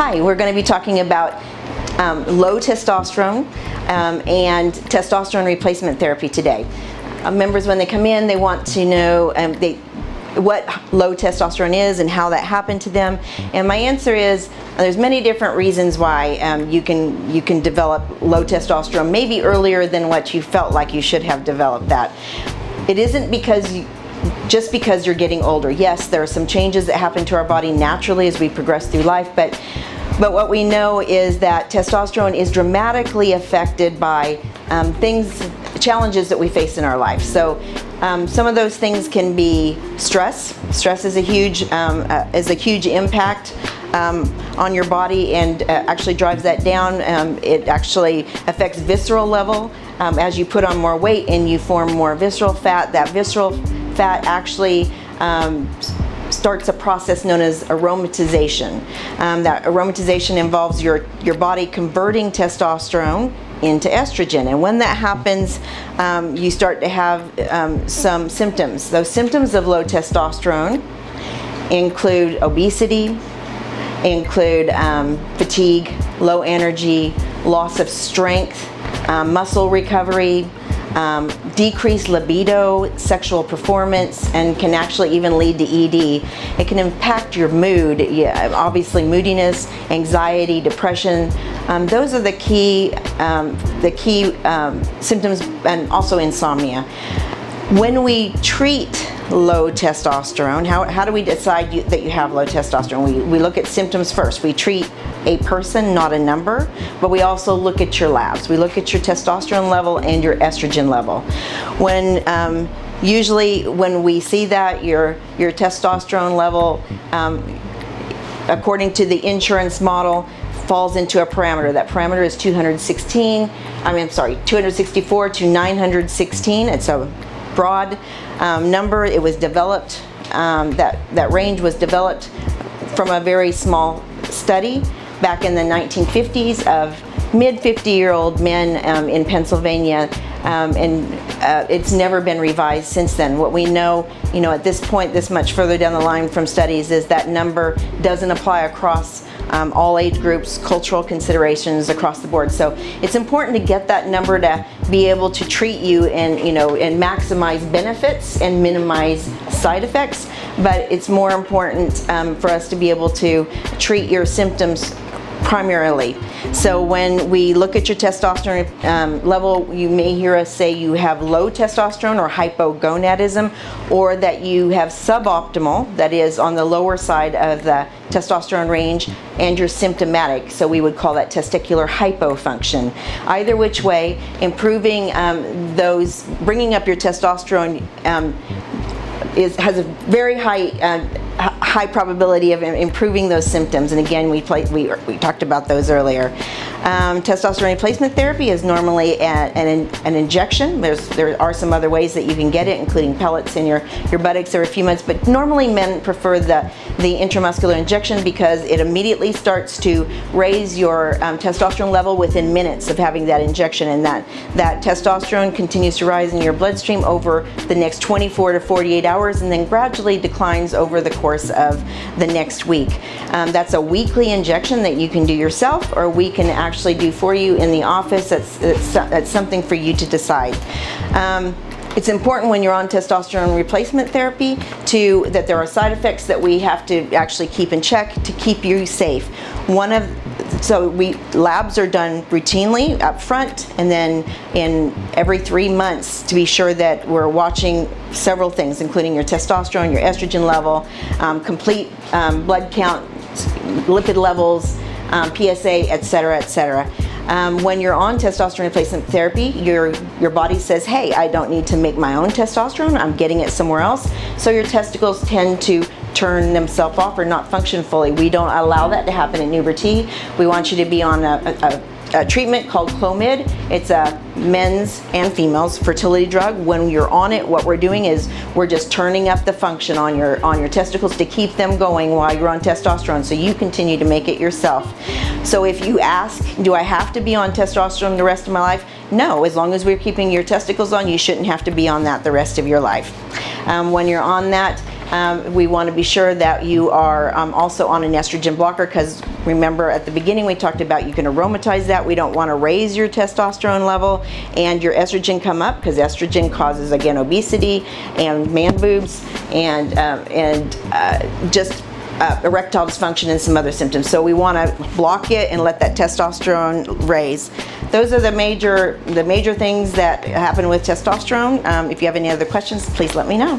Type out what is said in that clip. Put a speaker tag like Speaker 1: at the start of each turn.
Speaker 1: Hi, we're going to be talking about low testosterone and testosterone replacement therapy today. Members, when they come in, they want to know what low testosterone is and how that happened to them. And my answer is there's many different reasons why you can develop low testosterone, maybe earlier than what you felt like you should have developed that. It isn't just because you're getting older. Yes, there are some changes that happen to our body naturally as we progress through life, but what we know is that testosterone is dramatically affected by challenges that we face in our life. So some of those things can be stress. Stress is a huge impact on your body and actually drives that down. It actually affects visceral level. As you put on more weight and you form more visceral fat, that visceral fat actually starts a process known as aromatization. That aromatization involves your body converting testosterone into estrogen, and when that happens, you start to have some symptoms. Those symptoms of low testosterone include obesity, include fatigue, low energy, loss of strength, muscle recovery, decreased libido, sexual performance, and can actually even lead to ED. It can impact your mood, obviously moodiness, anxiety, depression. Those are the key symptoms, and also insomnia. When we treat low testosterone, how do we decide that you have low testosterone? We look at symptoms first. We treat a person, not a number, but we also look at your labs. We look at your testosterone level and your estrogen level. Usually when we see that your testosterone level, according to the insurance model, falls into a parameter. That parameter is 264 to 916. It's a broad number. It was developed, that range was developed from a very small study back in the 1950s of mid-50-year-old men in Pennsylvania, and it's never been revised since then. What we know, at this point, this much further down the line from studies, is that number doesn't apply across all age groups, cultural considerations across the board. So it's important to get that number to be able to treat you and maximize benefits and minimize side effects. But it's more important for us to be able to treat your symptoms primarily. So when we look at your testosterone level, you may hear us say you have low testosterone or hypogonadism, or that you have suboptimal, that is on the lower side of the testosterone range, and you're symptomatic. So we would call that testicular hypofunction. Either which way, improving bringing up your testosterone has a very high probability of improving those symptoms. And again, we talked about those earlier. Testosterone replacement therapy is normally an injection. There are some other ways that you can get it, including pellets in your buttocks every few months, but normally men prefer the intramuscular injection because it immediately starts to raise your testosterone level within minutes of having that injection, and that testosterone continues to rise in your bloodstream over the next 24 to 48 hours and then gradually declines over the course of the next week. That's a weekly injection that you can do yourself, or we can actually do for you in the office. That's something for you to decide. It's important when you're on testosterone replacement therapy that there are side effects that we have to actually keep in check to keep you safe. Labs are done routinely up front, and then in every 3 months to be sure that we're watching several things, including your testosterone, your estrogen level, complete blood count, lipid levels, PSA, etc., etc. When you're on testosterone replacement therapy, your body says, hey, I don't need to make my own testosterone, I'm getting it somewhere else. So your testicles tend to turn themselves off or not function fully. We don't allow that to happen in Uber-T. We want you to be on a treatment called Clomid. It's a men's and females fertility drug. When you're on it, what we're doing is we're just turning up the function on your testicles to keep them going while you're on testosterone, so you continue to make it yourself. So if you ask, do I have to be on testosterone the rest of my life? No, as long as we're keeping your testicles on, you shouldn't have to be on that the rest of your life. When you're on that, We want to be sure that you are also on an estrogen blocker, because remember at the beginning we talked about you can aromatize that. We don't want to raise your testosterone level and your estrogen come up, because estrogen causes, again, obesity and man boobs and just erectile dysfunction and some other symptoms. So we want to block it and let that testosterone raise. Those are the major things that happen with testosterone. If you have any other questions, please let me know.